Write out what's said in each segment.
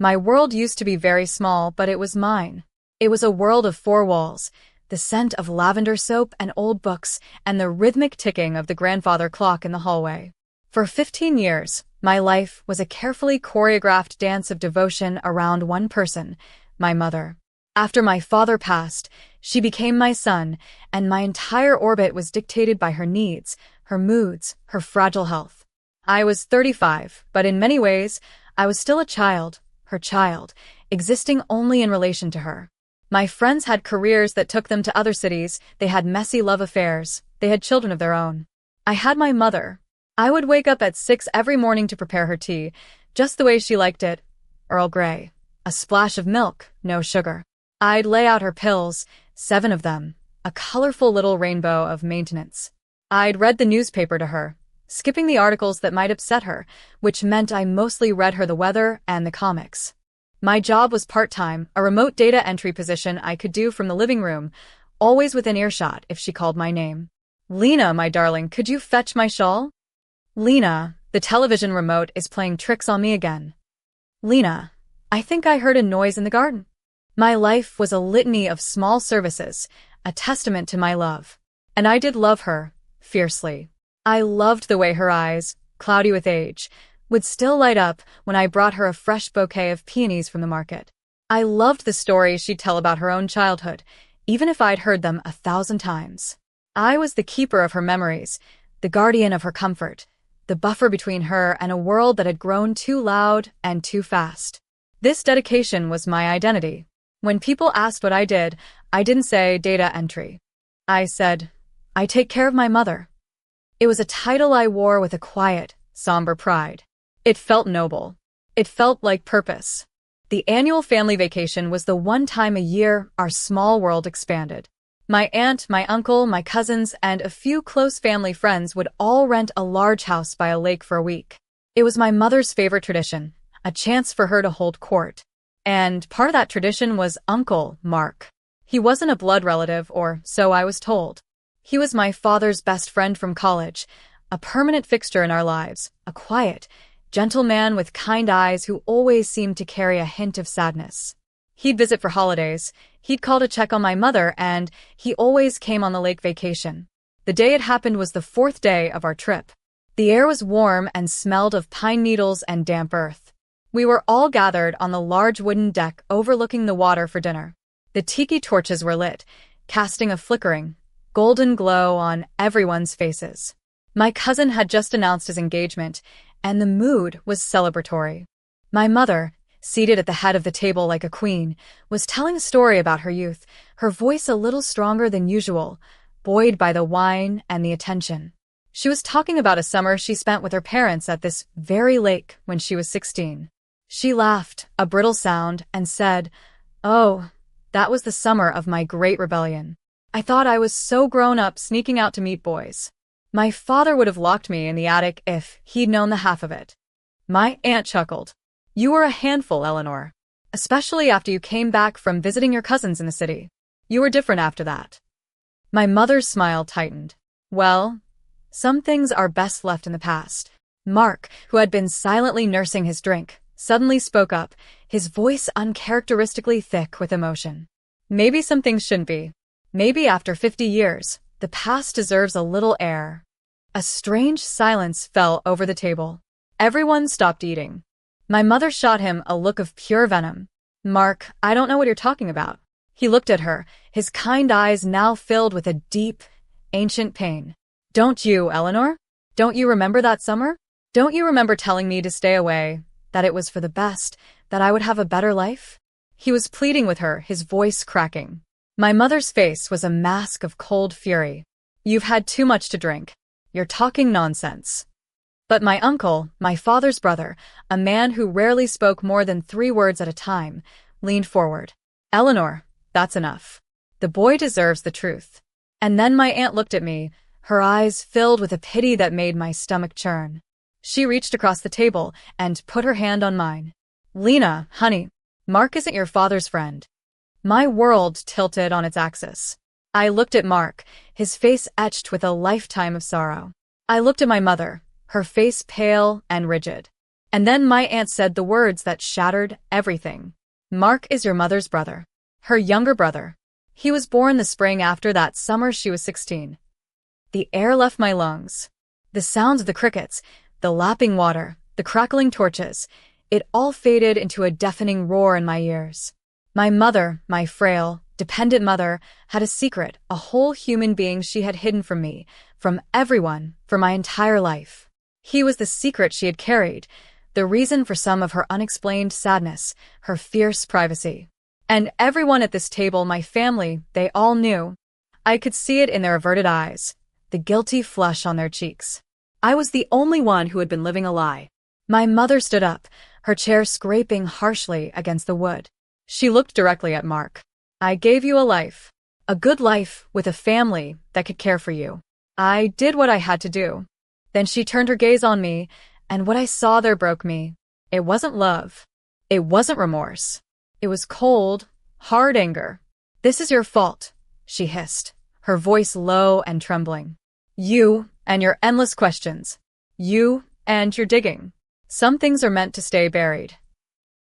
My world used to be very small, but it was mine. It was a world of four walls, the scent of lavender soap and old books, and the rhythmic ticking of the grandfather clock in the hallway. For 15 years, my life was a carefully choreographed dance of devotion around one person, my mother. After my father passed, she became my sun, and my entire orbit was dictated by her needs, her moods, her fragile health. I was 35, but in many ways, I was still a child, her child, existing only in relation to her. My friends had careers that took them to other cities, they had messy love affairs, they had children of their own. I had my mother. I would wake up at 6 every morning to prepare her tea, just the way she liked it, Earl Grey. A splash of milk, no sugar. I'd lay out her pills, 7 of them, a colorful little rainbow of maintenance. I'd read the newspaper to her, skipping the articles that might upset her, which meant I mostly read her the weather and the comics. My job was part-time, a remote data entry position I could do from the living room, always within earshot if she called my name. Lena, my darling, could you fetch my shawl? Lena, the television remote is playing tricks on me again. Lena, I think I heard a noise in the garden. My life was a litany of small services, a testament to my love. And I did love her, fiercely. I loved the way her eyes, cloudy with age, would still light up when I brought her a fresh bouquet of peonies from the market. I loved the stories she'd tell about her own childhood, even if I'd heard them 1,000 times. I was the keeper of her memories, the guardian of her comfort, the buffer between her and a world that had grown too loud and too fast. This dedication was my identity. When people asked what I did, I didn't say data entry. I said, I take care of my mother. It was a title I wore with a quiet, somber pride. It felt noble. It felt like purpose. The annual family vacation was the one time a year our small world expanded. My aunt, my uncle, my cousins, and a few close family friends would all rent a large house by a lake for a week. It was my mother's favorite tradition, a chance for her to hold court. And part of that tradition was Uncle Mark. He wasn't a blood relative, or so I was told. He was my father's best friend from college, a permanent fixture in our lives, a quiet, gentle man with kind eyes who always seemed to carry a hint of sadness. He'd visit for holidays, he'd call to check on my mother, and he always came on the lake vacation. The day it happened was the 4th day of our trip. The air was warm and smelled of pine needles and damp earth. We were all gathered on the large wooden deck overlooking the water for dinner. The tiki torches were lit, casting a flickering, golden glow on everyone's faces. My cousin had just announced his engagement, and the mood was celebratory. My mother, seated at the head of the table like a queen, was telling a story about her youth, her voice a little stronger than usual, buoyed by the wine and the attention. She was talking about a summer she spent with her parents at this very lake when she was 16. She laughed, a brittle sound, and said, "Oh, that was the summer of my great rebellion. I thought I was so grown up sneaking out to meet boys. My father would have locked me in the attic if he'd known the half of it." My aunt chuckled. "You were a handful, Eleanor. Especially after you came back from visiting your cousins in the city. You were different after that." My mother's smile tightened. "Well, some things are best left in the past." Mark, who had been silently nursing his drink, suddenly spoke up, his voice uncharacteristically thick with emotion. "Maybe some things shouldn't be. Maybe after 50 years, the past deserves a little air." A strange silence fell over the table. Everyone stopped eating. My mother shot him a look of pure venom. "Mark, I don't know what you're talking about." He looked at her, his kind eyes now filled with a deep, ancient pain. "Don't you, Eleanor? Don't you remember that summer? Don't you remember telling me to stay away, that it was for the best, that I would have a better life?" He was pleading with her, his voice cracking. My mother's face was a mask of cold fury. "You've had too much to drink. You're talking nonsense." But my uncle, my father's brother, a man who rarely spoke more than 3 words at a time, leaned forward. "Eleanor, that's enough. The boy deserves the truth." And then my aunt looked at me, her eyes filled with a pity that made my stomach churn. She reached across the table and put her hand on mine. "Lena, honey, Mark isn't your father's friend." My world tilted on its axis. I looked at Mark, his face etched with a lifetime of sorrow. I looked at my mother, her face pale and rigid. And then my aunt said the words that shattered everything. Mark is your mother's brother. Her younger brother. He was born the spring after that summer she was 16. The air left my lungs. The sounds of the crickets, the lapping water, the crackling torches, it all faded into a deafening roar in my ears. My mother, my frail, dependent mother, had a secret, a whole human being she had hidden from me, from everyone, for my entire life. He was the secret she had carried, the reason for some of her unexplained sadness, her fierce privacy. And everyone at this table, my family, they all knew. I could see it in their averted eyes, the guilty flush on their cheeks. I was the only one who had been living a lie. My mother stood up, her chair scraping harshly against the wood. She looked directly at Mark. I gave you a life. A good life with a family that could care for you. I did what I had to do. Then she turned her gaze on me, and what I saw there broke me. It wasn't love. It wasn't remorse. It was cold, hard anger. This is your fault, she hissed, her voice low and trembling. You and your endless questions. You and your digging. Some things are meant to stay buried.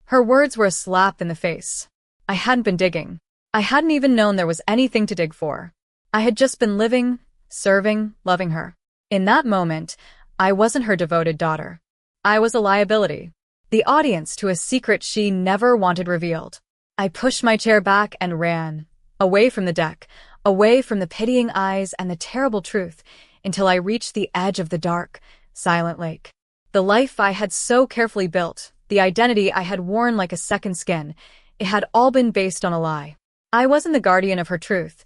Her words were a slap in the face. I hadn't been digging. I hadn't even known there was anything to dig for. I had just been living, serving, loving her. In that moment, I wasn't her devoted daughter. I was a liability. The audience to a secret she never wanted revealed. I pushed my chair back and ran, away from the deck, away from the pitying eyes and the terrible truth, until I reached the edge of the dark, silent lake. The life I had so carefully built, the identity I had worn like a second skin, it had all been based on a lie. I wasn't the guardian of her truth.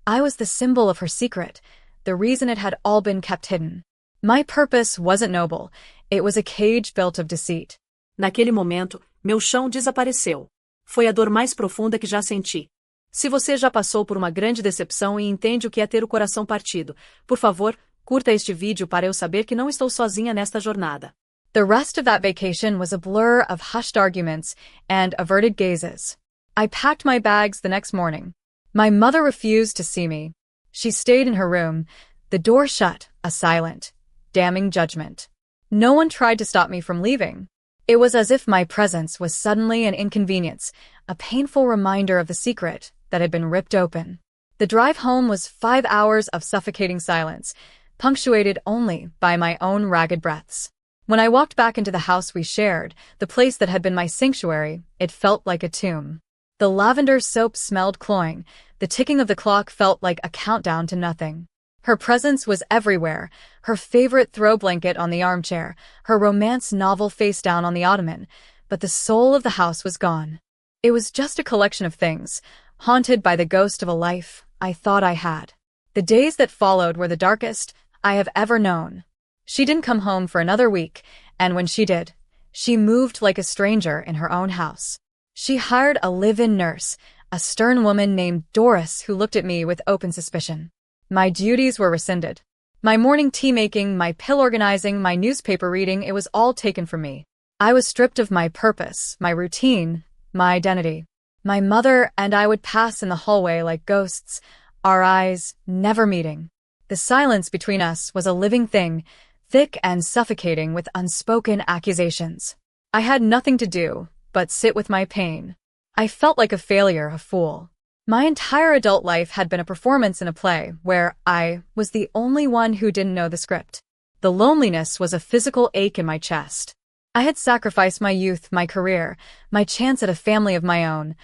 I was the symbol of her secret, the reason it had all been kept hidden. My purpose wasn't noble. It was a cage built of deceit. Naquele momento, meu chão desapareceu. Foi a dor mais profunda que já senti. Se você já passou por uma grande decepção e entende o que é ter o coração partido, por favor, curta este vídeo para eu saber que não estou sozinha nesta jornada. The rest of that vacation was a blur of hushed arguments and averted gazes. I packed my bags the next morning. My mother refused to see me. She stayed in her room, the door shut, a silent, damning judgment. No one tried to stop me from leaving. It was as if my presence was suddenly an inconvenience, a painful reminder of the secret that had been ripped open. The drive home was 5 hours of suffocating silence, punctuated only by my own ragged breaths. When I walked back into the house we shared, the place that had been my sanctuary, it felt like a tomb. The lavender soap smelled cloying. The ticking of the clock felt like a countdown to nothing. Her presence was everywhere, her favorite throw blanket on the armchair, her romance novel face down on the ottoman, but the soul of the house was gone. It was just a collection of things, haunted by the ghost of a life I thought I had. The days that followed were the darkest I have ever known. She didn't come home for another week, and when she did, she moved like a stranger in her own house. She hired a live-in nurse, a stern woman named Doris who looked at me with open suspicion. My duties were rescinded. My morning tea making, my pill organizing, my newspaper reading, it was all taken from me. I was stripped of my purpose, my routine, my identity. My mother and I would pass in the hallway like ghosts, our eyes never meeting. The silence between us was a living thing, thick and suffocating with unspoken accusations. I had nothing to do but sit with my pain. I felt like a failure, a fool. My entire adult life had been a performance in a play where I was the only one who didn't know the script. The loneliness was a physical ache in my chest. I had sacrificed my youth, my career, my chance at a family of my own,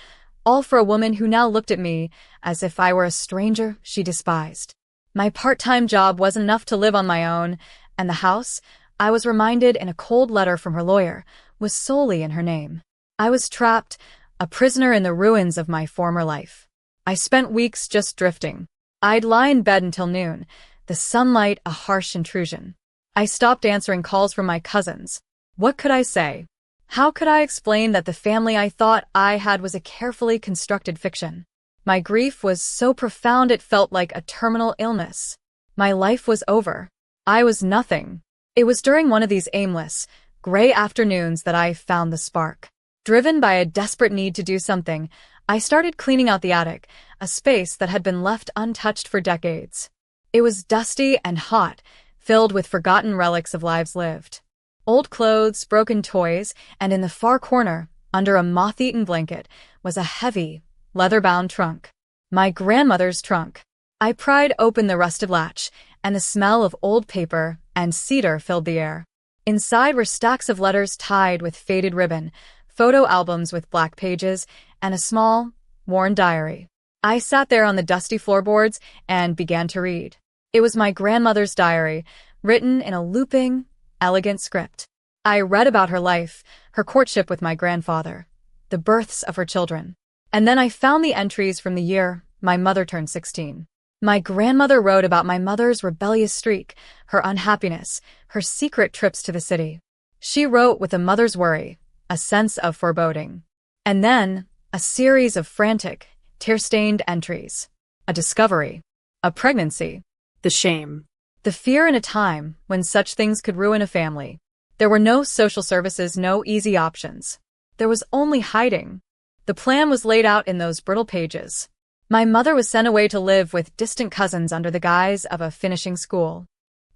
all for a woman who now looked at me as if I were a stranger she despised. My part-time job wasn't enough to live on my own, and the house, I was reminded in a cold letter from her lawyer, was solely in her name. I was trapped, a prisoner in the ruins of my former life. I spent weeks just drifting. I'd lie in bed until noon, the sunlight a harsh intrusion. I stopped answering calls from my cousins. What could I say? How could I explain that the family I thought I had was a carefully constructed fiction? My grief was so profound it felt like a terminal illness. My life was over. I was nothing. It was during one of these aimless, gray afternoons that I found the spark. Driven by a desperate need to do something, I started cleaning out the attic, a space that had been left untouched for decades. It was dusty and hot, filled with forgotten relics of lives lived. Old clothes, broken toys, and in the far corner, under a moth-eaten blanket, was a heavy, leather-bound trunk. My grandmother's trunk. I pried open the rusted latch, and the smell of old paper and cedar filled the air. Inside were stacks of letters tied with faded ribbon, photo albums with black pages, and a small, worn diary. I sat there on the dusty floorboards and began to read. It was my grandmother's diary, written in a looping, elegant script. I read about her life, her courtship with my grandfather, the births of her children. And then I found the entries from the year my mother turned 16. My grandmother wrote about my mother's rebellious streak, her unhappiness, her secret trips to the city. She wrote with a mother's worry, a sense of foreboding. And then, a series of frantic, tear-stained entries. A discovery. A pregnancy. The shame. The fear in a time when such things could ruin a family. There were no social services, no easy options. There was only hiding. The plan was laid out in those brittle pages. My mother was sent away to live with distant cousins under the guise of a finishing school.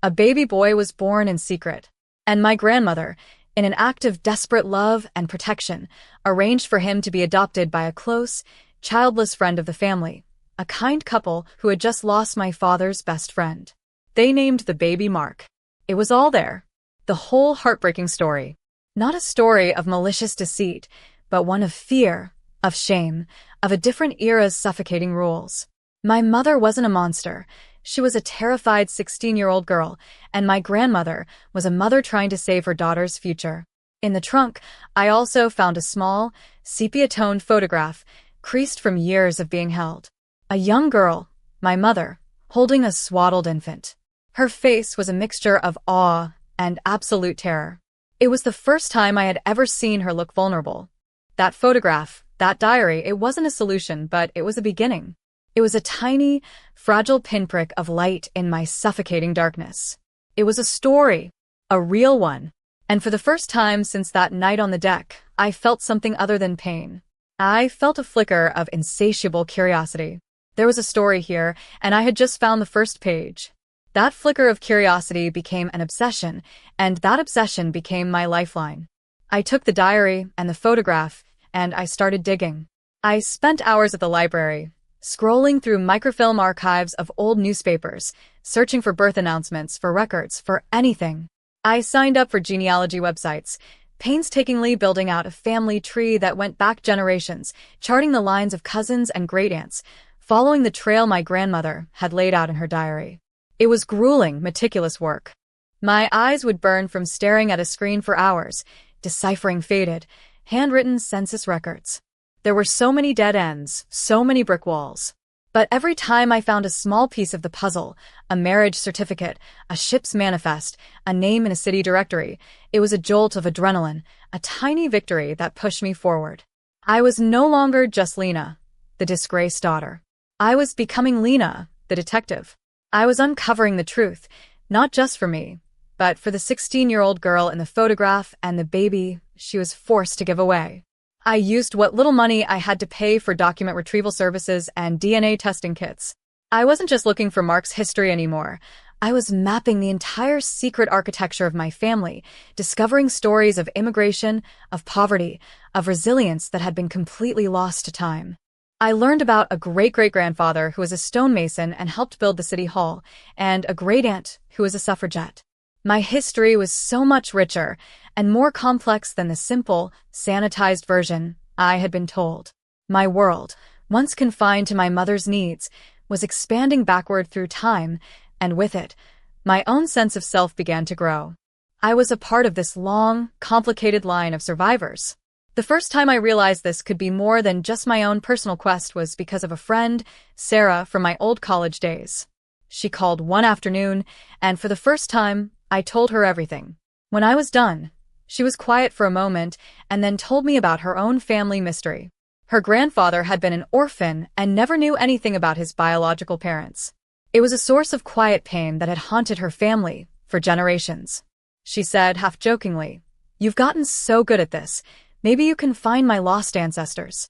A baby boy was born in secret. And my grandmother, in an act of desperate love and protection, arranged for him to be adopted by a close, childless friend of the family, a kind couple who had just lost my father's best friend. They named the baby Mark. It was all there. The whole heartbreaking story. Not a story of malicious deceit, but one of fear, of shame, of a different era's suffocating rules. My mother wasn't a monster. She was a terrified 16-year-old girl, and my grandmother was a mother trying to save her daughter's future. In the trunk, I also found a small, sepia-toned photograph, creased from years of being held. A young girl, my mother, holding a swaddled infant. Her face was a mixture of awe and absolute terror. It was the first time I had ever seen her look vulnerable. That photograph, that diary, it wasn't a solution, but it was a beginning. It was a tiny, fragile pinprick of light in my suffocating darkness. It was a story, a real one. And for the first time since that night on the deck, I felt something other than pain. I felt a flicker of insatiable curiosity. There was a story here, and I had just found the first page. That flicker of curiosity became an obsession, and that obsession became my lifeline. I took the diary and the photograph, and I started digging. I spent hours at the library, scrolling through microfilm archives of old newspapers, searching for birth announcements, for records, for anything. I signed up for genealogy websites, painstakingly building out a family tree that went back generations, charting the lines of cousins and great-aunts, following the trail my grandmother had laid out in her diary. It was grueling, meticulous work. My eyes would burn from staring at a screen for hours, deciphering faded, handwritten census records. There were so many dead ends, so many brick walls. But every time I found a small piece of the puzzle, a marriage certificate, a ship's manifest, a name in a city directory, it was a jolt of adrenaline, a tiny victory that pushed me forward. I was no longer just Lena, the disgraced daughter. I was becoming Lena, the detective. I was uncovering the truth, not just for me, but for the 16-year-old girl in the photograph and the baby she was forced to give away. I used what little money I had to pay for document retrieval services and DNA testing kits. I wasn't just looking for Mark's history anymore. I was mapping the entire secret architecture of my family, discovering stories of immigration, of poverty, of resilience that had been completely lost to time. I learned about a great-great-grandfather who was a stonemason and helped build the city hall, and a great-aunt who was a suffragette. My history was so much richer and more complex than the simple, sanitized version I had been told. My world, once confined to my mother's needs, was expanding backward through time, and with it, my own sense of self began to grow. I was a part of this long, complicated line of survivors. The first time I realized this could be more than just my own personal quest was because of a friend, Sarah, from my old college days. She called one afternoon, and for the first time, I told her everything. When I was done, she was quiet for a moment and then told me about her own family mystery. Her grandfather had been an orphan and never knew anything about his biological parents. It was a source of quiet pain that had haunted her family for generations. She said, half jokingly, "You've gotten so good at this. Maybe you can find my lost ancestors."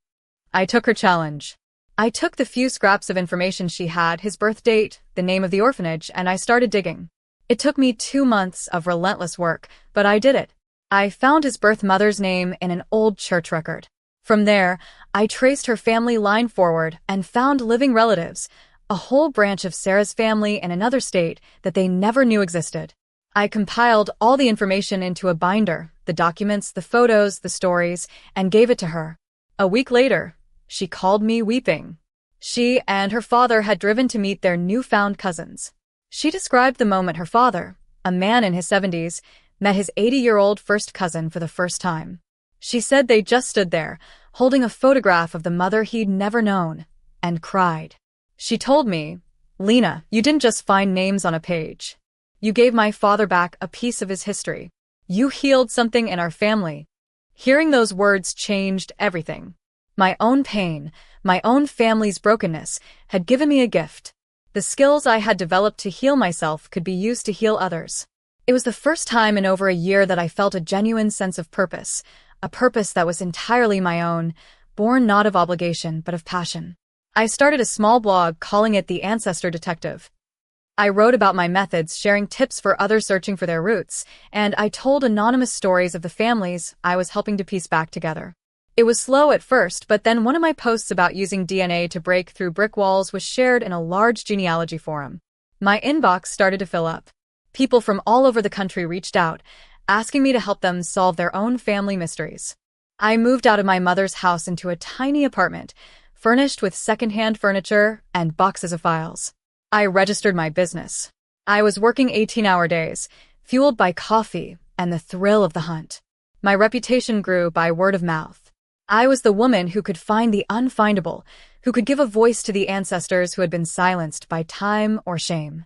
I took her challenge. I took the few scraps of information she had, his birth date, the name of the orphanage, and I started digging. It took me 2 months of relentless work, but I did it. I found his birth mother's name in an old church record. From there, I traced her family line forward and found living relatives, a whole branch of Sarah's family in another state that they never knew existed. I compiled all the information into a binder, the documents, the photos, the stories, and gave it to her. A week later, she called me weeping. She and her father had driven to meet their newfound cousins. She described the moment her father, a man in his 70s, met his 80-year-old first cousin for the first time. She said they just stood there, holding a photograph of the mother he'd never known, and cried. She told me, "Lena, you didn't just find names on a page. You gave my father back a piece of his history. You healed something in our family." Hearing those words changed everything. My own pain, my own family's brokenness, had given me a gift. The skills I had developed to heal myself could be used to heal others. It was the first time in over a year that I felt a genuine sense of purpose, a purpose that was entirely my own, born not of obligation but of passion. I started a small blog calling it The Ancestor Detective. I wrote about my methods, sharing tips for others searching for their roots, and I told anonymous stories of the families I was helping to piece back together. It was slow at first, but then one of my posts about using DNA to break through brick walls was shared in a large genealogy forum. My inbox started to fill up. People from all over the country reached out, asking me to help them solve their own family mysteries. I moved out of my mother's house into a tiny apartment, furnished with secondhand furniture and boxes of files. I registered my business. I was working 18-hour days, fueled by coffee and the thrill of the hunt. My reputation grew by word of mouth. I was the woman who could find the unfindable, who could give a voice to the ancestors who had been silenced by time or shame.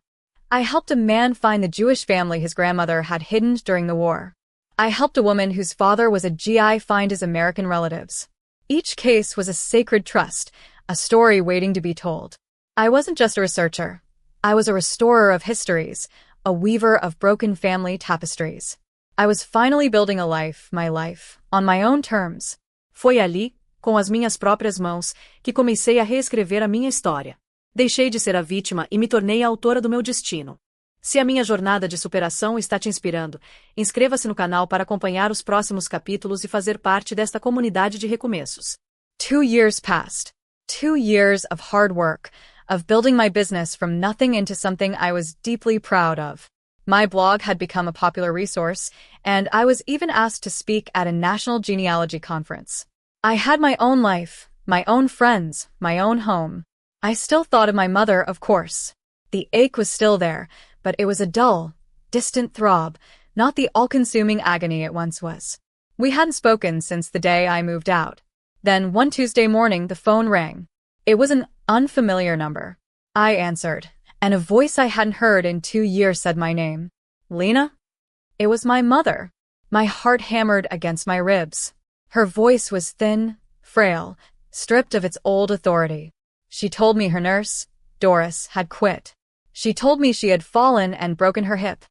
I helped a man find the Jewish family his grandmother had hidden during the war. I helped a woman whose father was a GI find his American relatives. Each case was a sacred trust, a story waiting to be told. I wasn't just a researcher. I was a restorer of histories, a weaver of broken family tapestries. I was finally building a life, my life, on my own terms. Foi ali, com as minhas próprias mãos, que comecei a reescrever a minha história. Deixei de ser a vítima e me tornei a autora do meu destino. Se a minha jornada de superação está te inspirando, inscreva-se no canal para acompanhar os próximos capítulos e fazer parte desta comunidade de recomeços. 2 years passed. 2 years of hard work, of building my business from nothing into something I was deeply proud of. My blog had become a popular resource, and I was even asked to speak at a national genealogy conference. I had my own life, my own friends, my own home. I still thought of my mother, of course. The ache was still there, but it was a dull, distant throb, not the all-consuming agony it once was. We hadn't spoken since the day I moved out. Then one Tuesday morning the phone rang. It was an unfamiliar number. I answered, and a voice I hadn't heard in 2 years said my name. Lena? It was my mother. My heart hammered against my ribs. Her voice was thin, frail, stripped of its old authority. She told me her nurse, Doris, had quit. She told me she had fallen and broken her hip.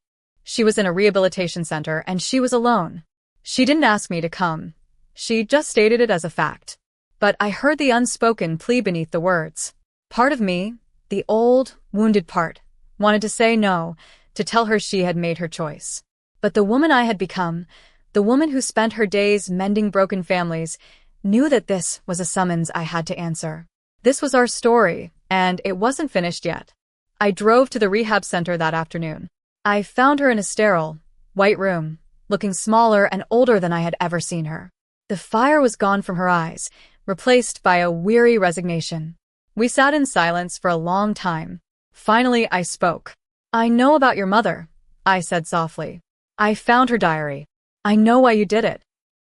She was in a rehabilitation center and she was alone. She didn't ask me to come. She just stated it as a fact. But I heard the unspoken plea beneath the words. Part of me, the old, wounded part, wanted to say no, to tell her she had made her choice. But the woman I had become, the woman who spent her days mending broken families, knew that this was a summons I had to answer. This was our story, and it wasn't finished yet. I drove to the rehab center that afternoon. I found her in a sterile, white room, looking smaller and older than I had ever seen her. The fire was gone from her eyes, replaced by a weary resignation. We sat in silence for a long time. Finally, I spoke. "I know about your mother," I said softly. "I found her diary. I know why you did it."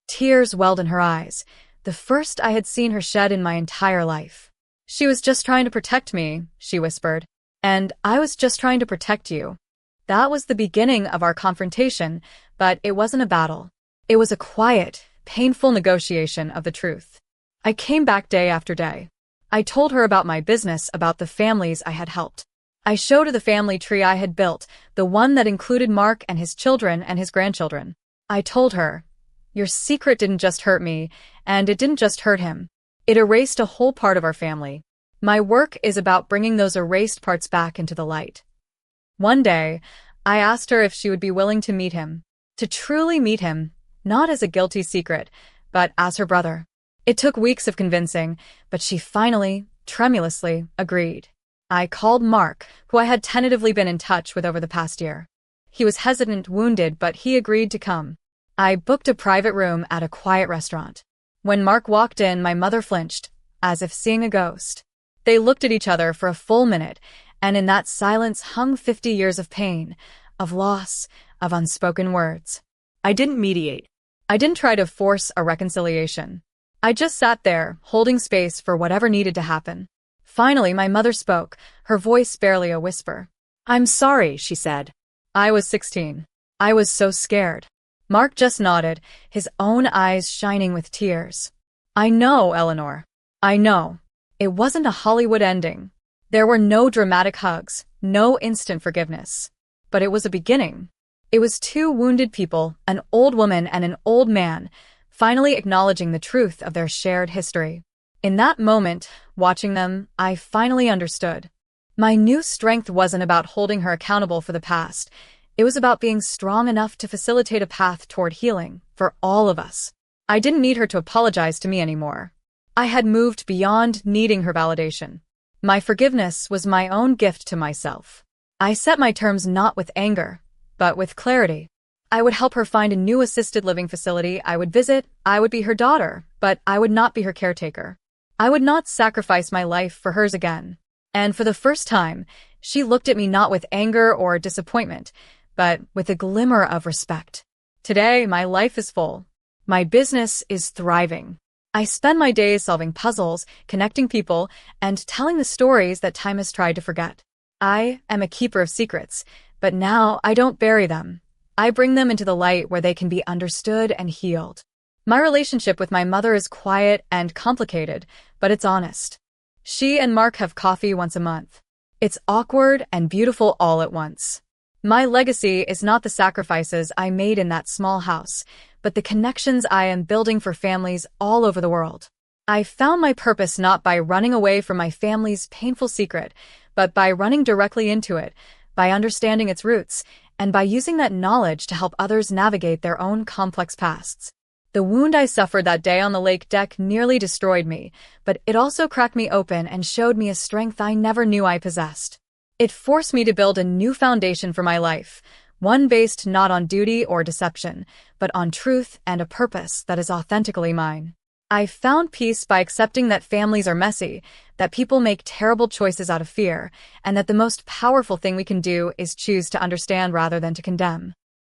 Tears welled in her eyes, the first I had seen her shed in my entire life. "She was just trying to protect me," she whispered. "And I was just trying to protect you." That was the beginning of our confrontation, but it wasn't a battle. It was a quiet, painful negotiation of the truth. I came back day after day. I told her about my business, about the families I had helped. I showed her the family tree I had built, the one that included Mark and his children and his grandchildren. I told her, "Your secret didn't just hurt me, and it didn't just hurt him. It erased a whole part of our family. My work is about bringing those erased parts back into the light." One day, I asked her if she would be willing to meet him, to truly meet him, not as a guilty secret, but as her brother. It took weeks of convincing, but she finally, tremulously, agreed. I called Mark, who I had tentatively been in touch with over the past year. He was hesitant, wounded, but he agreed to come. I booked a private room at a quiet restaurant. When Mark walked in, my mother flinched, as if seeing a ghost. They looked at each other for a full minute, and in that silence hung 50 years of pain, of loss, of unspoken words. I didn't mediate. I didn't try to force a reconciliation. I just sat there, holding space for whatever needed to happen. Finally, my mother spoke, her voice barely a whisper. "I'm sorry," she said. I was 16. I was so scared. Mark just nodded, his own eyes shining with tears. I know, Eleanor. I know. It wasn't a Hollywood ending. There were no dramatic hugs, no instant forgiveness. But it was a beginning. It was two wounded people, an old woman and an old man, finally acknowledging the truth of their shared history. In that moment, watching them, I finally understood. My new strength wasn't about holding her accountable for the past. It was about being strong enough to facilitate a path toward healing for all of us. I didn't need her to apologize to me anymore. I had moved beyond needing her validation. My forgiveness was my own gift to myself. I set my terms not with anger, but with clarity. I would help her find a new assisted living facility I would visit. I would be her daughter, but I would not be her caretaker. I would not sacrifice my life for hers again. And for the first time, she looked at me not with anger or disappointment, but with a glimmer of respect. Today, my life is full. My business is thriving. I spend my days solving puzzles, connecting people, and telling the stories that time has tried to forget. I am a keeper of secrets, but now I don't bury them. I bring them into the light where they can be understood and healed. My relationship with my mother is quiet and complicated, but it's honest. She and Mark have coffee once a month. It's awkward and beautiful all at once. My legacy is not the sacrifices I made in that small house, but the connections I am building for families all over the world. I found my purpose not by running away from my family's painful secret, but by running directly into it, by understanding its roots, and by using that knowledge to help others navigate their own complex pasts. The wound I suffered that day on the lake deck nearly destroyed me, but it also cracked me open and showed me a strength I never knew I possessed. It forced me to build a new foundation for my life, one based not on duty or deception, but on truth and a purpose that is authentically mine. I found peace by accepting that families are messy, that people make terrible choices out of fear, and that the most powerful thing we can do is choose to understand rather than to condemn.